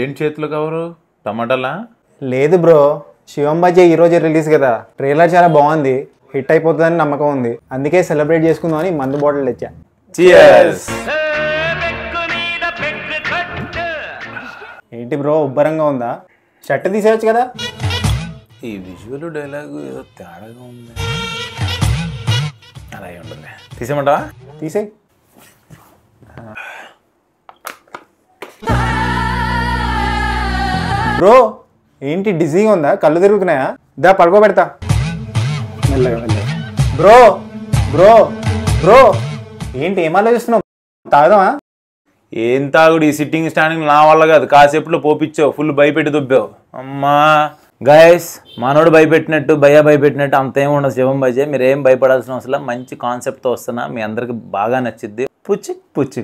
ఏం చేతులు కవరు టమాటాలా? లేదు బ్రో, శివం బజ్జీ ఈరోజే రిలీజ్ కదా, ట్రైలర్ చాలా బాగుంది, హిట్ అయిపోతుందని నమ్మకం ఉంది, అందుకే సెలబ్రేట్ చేసుకుందామని మందు బాటిల్ తెచ్చా. చీయర్స్. ఏంటి బ్రో ఉబ్బరంగా ఉందా? షర్ట్ తీసేయచ్చు కదా. ఈ విజువల్ డైలాగు ఏదో తేడాగా ఉంది. అలాగే ఉంటుంది, తీసేయమంటావా? తీసేయి. బ్రో ఏంటి డిజీగా ఉందా? కళ్ళు తిరుగుతున్నాయా? దా పడుకోబెడతా. మెల్లగా మెల్లగా. బ్రో బ్రో బ్రో ఏంటి ఏం ఆలోచిస్తున్నావు? తాగదామా? ఏం తాగుడు, ఈ సిట్టింగ్ స్టాండింగ్ నా వల్ల కాదు. కాసేపులో పోపిచ్చావు, ఫుల్ భయపెట్టి దుబ్బావు. అమ్మా గైస్, మనోడు భయపెట్టినట్టు భయపెట్టినట్టు అంతేం ఉండదు శివం బజ్జీ. మీరు ఏం భయపడాల్సిన అవసరం, మంచి కాన్సెప్ట్తో వస్తున్నా, మీ అందరికి బాగా నచ్చిద్ది. పుచ్చి పుచ్చి